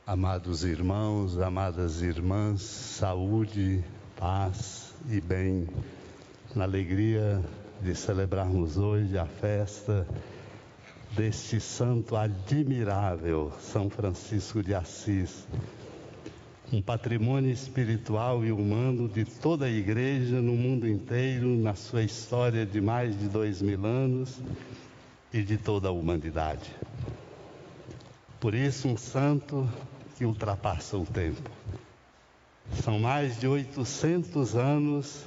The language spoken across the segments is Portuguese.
Amados irmãos, amadas irmãs, saúde, paz e bem, na alegria de celebrarmos hoje a festa deste santo admirável, São Francisco de Assis, um patrimônio espiritual e humano de toda a Igreja no mundo inteiro, na sua história de mais de 2000 anos e de toda a humanidade. Por isso, um santo que ultrapassa o tempo. São mais de 800 anos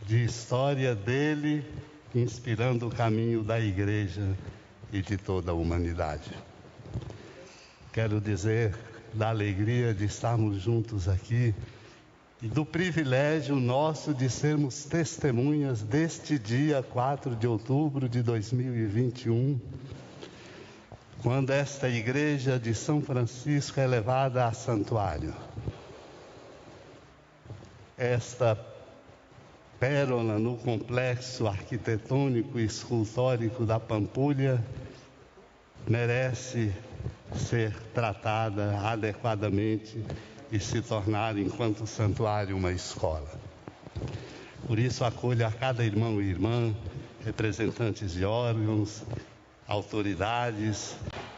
de história dele, inspirando o caminho da Igreja e de toda a humanidade. Quero dizer da alegria de estarmos juntos aqui e do privilégio nosso de sermos testemunhas deste dia 4 de outubro de 2021, quando esta igreja de São Francisco é levada a santuário. Esta pérola no complexo arquitetônico e escultórico da Pampulha merece ser tratada adequadamente e se tornar, enquanto santuário, uma escola. Por isso, acolho a cada irmão e irmã, representantes de órgãos, autoridades.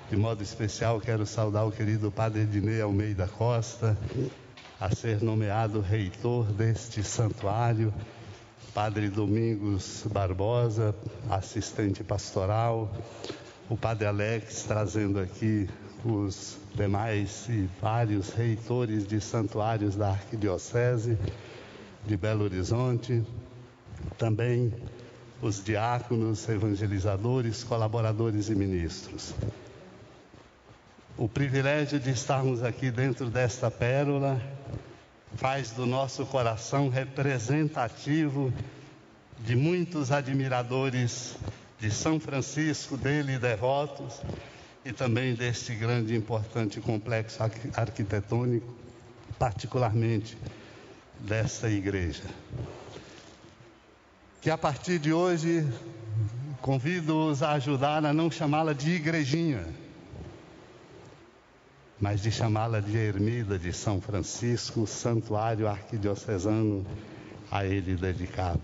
De modo especial, quero saudar o querido Padre Ednei Almeida Costa, a ser nomeado reitor deste santuário, Padre Domingos Barbosa, assistente pastoral, o Padre Alex, trazendo aqui os demais e vários reitores de santuários da Arquidiocese de Belo Horizonte, também os diáconos, evangelizadores, colaboradores e ministros. O privilégio de estarmos aqui dentro desta pérola faz do nosso coração representativo de muitos admiradores de São Francisco, dele devotos, e também deste grande e importante complexo arquitetônico, particularmente desta igreja. Que a partir de hoje, convido-os a ajudar a não chamá-la de igrejinha, mas de chamá-la de ermida de São Francisco, santuário arquidiocesano a ele dedicado.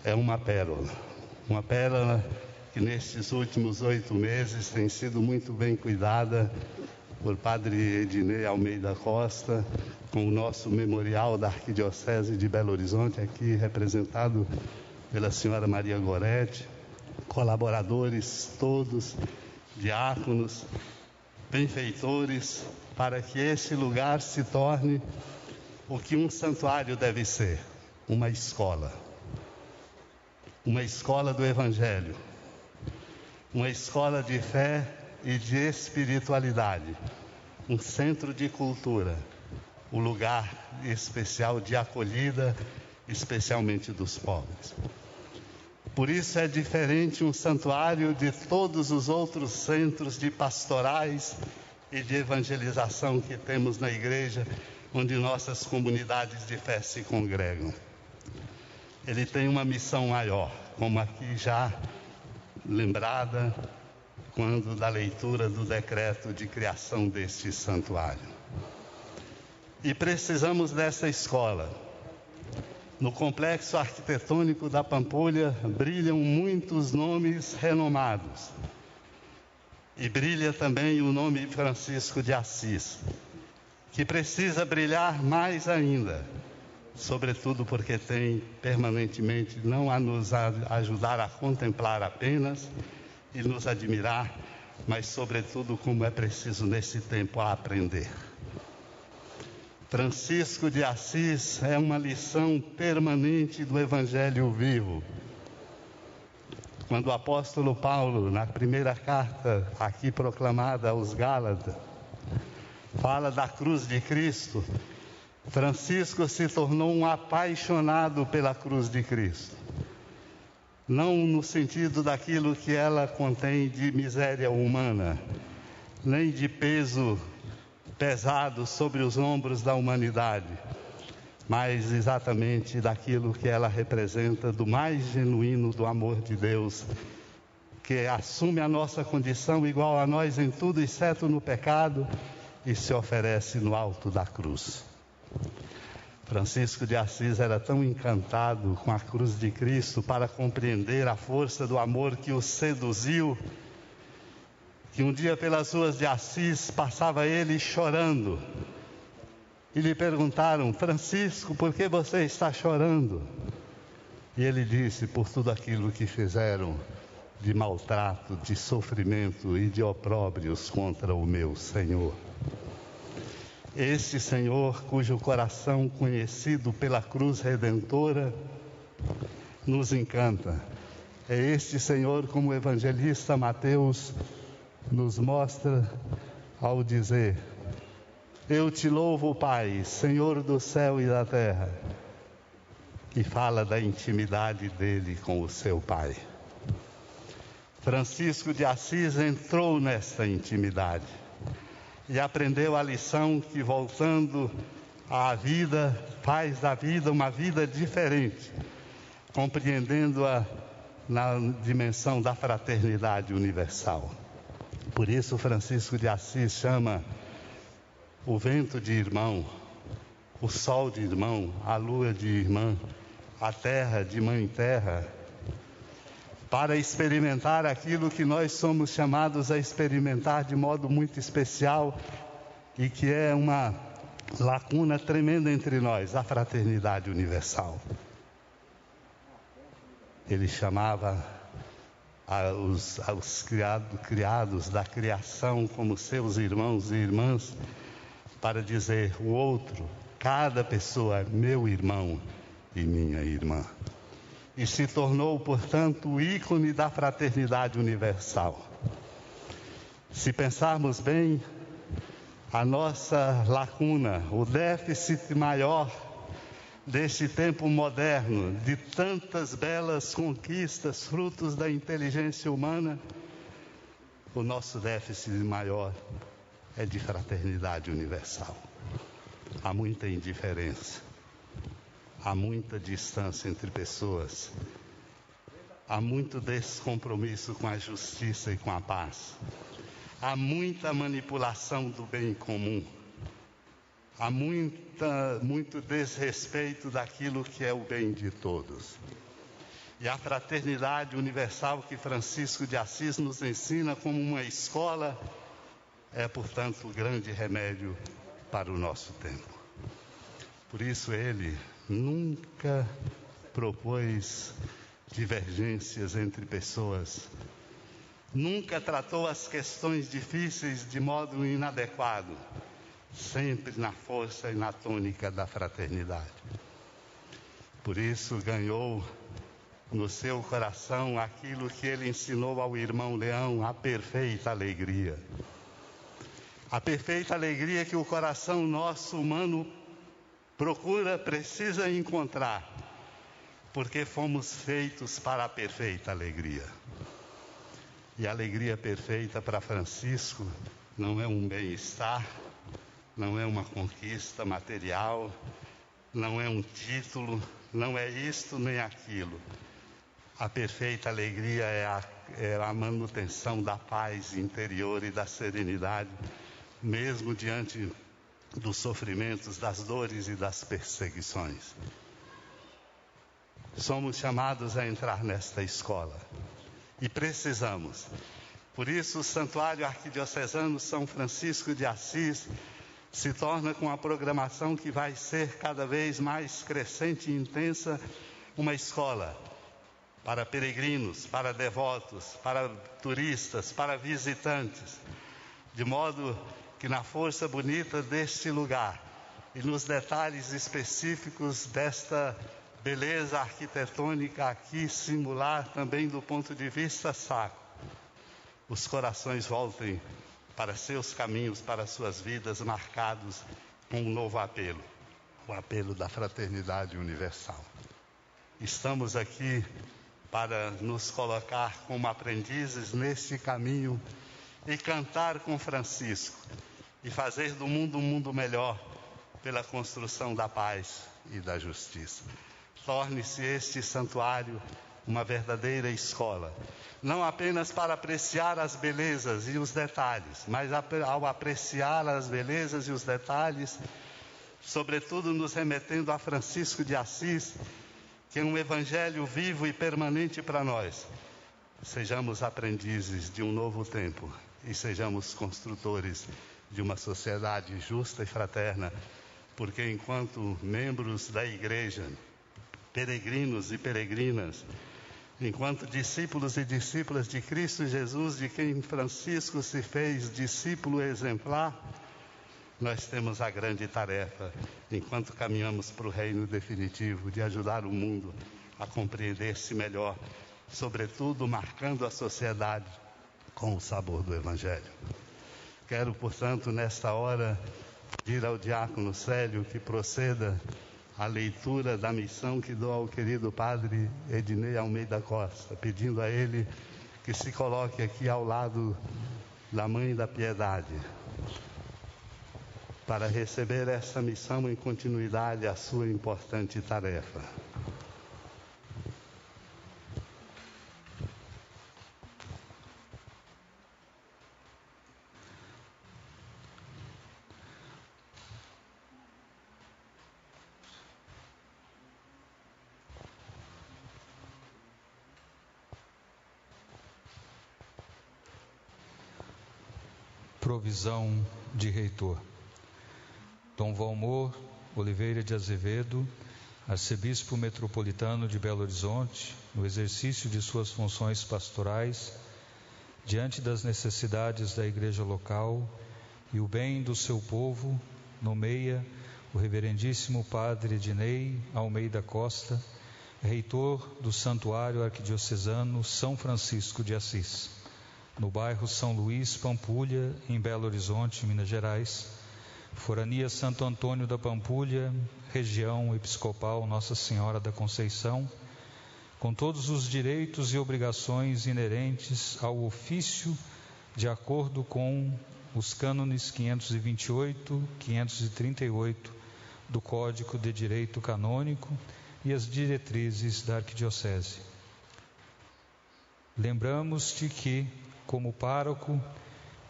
É uma pérola que nestes últimos 8 meses tem sido muito bem cuidada por Padre Ednei Almeida Costa, com o nosso memorial da Arquidiocese de Belo Horizonte, aqui representado pela senhora Maria Goretti, colaboradores todos, diáconos, benfeitores, para que esse lugar se torne o que um santuário deve ser, uma escola do Evangelho, uma escola de fé e de espiritualidade, um centro de cultura, um lugar especial de acolhida, especialmente dos pobres. Por isso é diferente um santuário de todos os outros centros de pastorais e de evangelização que temos na igreja, onde nossas comunidades de fé se congregam. Ele tem uma missão maior, como aqui já lembrada, quando da leitura do decreto de criação deste santuário. E precisamos dessa escola. No complexo arquitetônico da Pampulha brilham muitos nomes renomados. E brilha também o nome Francisco de Assis, que precisa brilhar mais ainda, sobretudo porque tem permanentemente não a nos ajudar a contemplar apenas e nos admirar, mas sobretudo, como é preciso nesse tempo, a aprender. Francisco de Assis é uma lição permanente do Evangelho vivo. Quando o apóstolo Paulo, na primeira carta aqui proclamada aos Gálatas, fala da cruz de Cristo, Francisco se tornou um apaixonado pela cruz de Cristo. Não no sentido daquilo que ela contém de miséria humana, nem de peso pesado sobre os ombros da humanidade, mas exatamente daquilo que ela representa, do mais genuíno do amor de Deus, que assume a nossa condição igual a nós em tudo, exceto no pecado, e se oferece no alto da cruz. Francisco de Assis era tão encantado com a cruz de Cristo para compreender a força do amor que o seduziu, que um dia pelas ruas de Assis passava ele chorando. E lhe perguntaram: Francisco, por que você está chorando? E ele disse: por tudo aquilo que fizeram de maltrato, de sofrimento e de opróbrios contra o meu Senhor. Este Senhor, cujo coração conhecido pela cruz redentora, nos encanta. É este Senhor, como o evangelista Mateus nos mostra ao dizer: eu te louvo, Pai, Senhor do céu e da terra. E fala da intimidade dele com o seu Pai. Francisco de Assis entrou nesta intimidade e aprendeu a lição que, voltando à vida, faz da vida uma vida diferente, compreendendo-a na dimensão da fraternidade universal. Por isso, Francisco de Assis chama o vento de irmão, o sol de irmão, a lua de irmã, a terra de mãe terra, para experimentar aquilo que nós somos chamados a experimentar de modo muito especial e que é uma lacuna tremenda entre nós, a fraternidade universal. Ele chamava os criados da criação como seus irmãos e irmãs, para dizer: o outro, cada pessoa é meu irmão e minha irmã. E se tornou, portanto, o ícone da fraternidade universal. Se pensarmos bem, a nossa lacuna, o déficit maior deste tempo moderno, de tantas belas conquistas, frutos da inteligência humana, o nosso déficit maior é de fraternidade universal. Há muita indiferença, há muita distância entre pessoas, há muito descompromisso com a justiça e com a paz, há muita manipulação do bem comum, há muito desrespeito daquilo que é o bem de todos. E a fraternidade universal que Francisco de Assis nos ensina como uma escola é, portanto, o grande remédio para o nosso tempo. Por isso ele nunca propôs divergências entre pessoas, nunca tratou as questões difíceis de modo inadequado, sempre na força e na tônica da fraternidade. Por isso ganhou no seu coração aquilo que ele ensinou ao irmão Leão, a perfeita alegria. A perfeita alegria que o coração nosso humano precisa encontrar, porque fomos feitos para a perfeita alegria. E a alegria perfeita para Francisco não é um bem-estar, não é uma conquista material, não é um título, não é isto nem aquilo. A perfeita alegria é a manutenção da paz interior e da serenidade, mesmo diante dos sofrimentos, das dores e das perseguições. Somos chamados a entrar nesta escola e precisamos. Por isso, o Santuário Arquidiocesano São Francisco de Assis se torna, com a programação que vai ser cada vez mais crescente e intensa, uma escola para peregrinos, para devotos, para turistas, para visitantes, de modo que na força bonita deste lugar e nos detalhes específicos desta beleza arquitetônica aqui singular também do ponto de vista sacro, os corações voltem para seus caminhos, para suas vidas, marcados com um novo apelo, o apelo da fraternidade universal. Estamos aqui para nos colocar como aprendizes neste caminho e cantar com Francisco e fazer do mundo um mundo melhor pela construção da paz e da justiça. Torne-se este santuário uma verdadeira escola. Não apenas para apreciar as belezas e os detalhes, mas ao apreciar as belezas e os detalhes, sobretudo nos remetendo a Francisco de Assis, que é um evangelho vivo e permanente para nós. Sejamos aprendizes de um novo tempo e sejamos construtores de uma sociedade justa e fraterna, porque enquanto membros da Igreja, peregrinos e peregrinas, enquanto discípulos e discípulas de Cristo Jesus, de quem Francisco se fez discípulo exemplar, nós temos a grande tarefa, enquanto caminhamos para o reino definitivo, de ajudar o mundo a compreender-se melhor, sobretudo marcando a sociedade com o sabor do Evangelho. Quero, portanto, nesta hora, pedir ao diácono Célio que proceda a leitura da missão que dou ao querido padre Ednei Almeida Costa, pedindo a ele que se coloque aqui ao lado da Mãe da Piedade, para receber essa missão em continuidade à sua importante tarefa. Provisão de reitor. Dom Valmor Oliveira de Azevedo, arcebispo metropolitano de Belo Horizonte, no exercício de suas funções pastorais, diante das necessidades da igreja local e o bem do seu povo, nomeia o reverendíssimo padre Ednei Almeida Costa, reitor do Santuário Arquidiocesano São Francisco de Assis, no bairro São Luís, Pampulha, em Belo Horizonte, Minas Gerais, forania Santo Antônio da Pampulha, região episcopal Nossa Senhora da Conceição, com todos os direitos e obrigações inerentes ao ofício, de acordo com os cânones 528, 538 do Código de Direito Canônico e as diretrizes da Arquidiocese. Lembramos-te que, como pároco,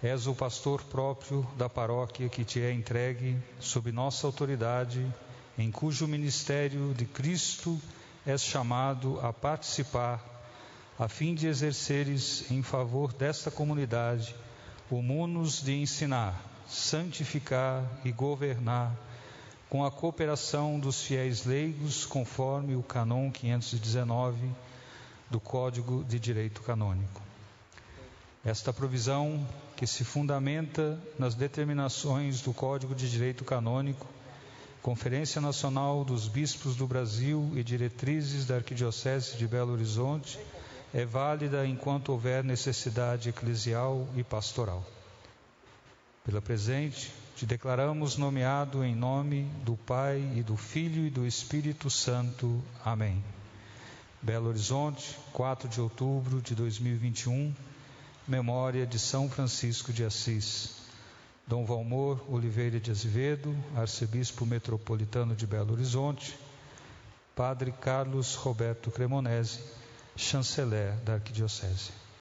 és o pastor próprio da paróquia que te é entregue sob nossa autoridade, em cujo ministério de Cristo és chamado a participar, a fim de exerceres em favor desta comunidade o munus de ensinar, santificar e governar, com a cooperação dos fiéis leigos, conforme o cânon 519 do Código de Direito Canônico. Esta provisão, que se fundamenta nas determinações do Código de Direito Canônico, Conferência Nacional dos Bispos do Brasil e diretrizes da Arquidiocese de Belo Horizonte, é válida enquanto houver necessidade eclesial e pastoral. Pela presente, te declaramos nomeado em nome do Pai e do Filho e do Espírito Santo. Amém. Belo Horizonte, 4 de outubro de 2021, memória de São Francisco de Assis. Dom Valmor Oliveira de Azevedo, arcebispo metropolitano de Belo Horizonte. Padre Carlos Roberto Cremonese, chanceler da Arquidiocese.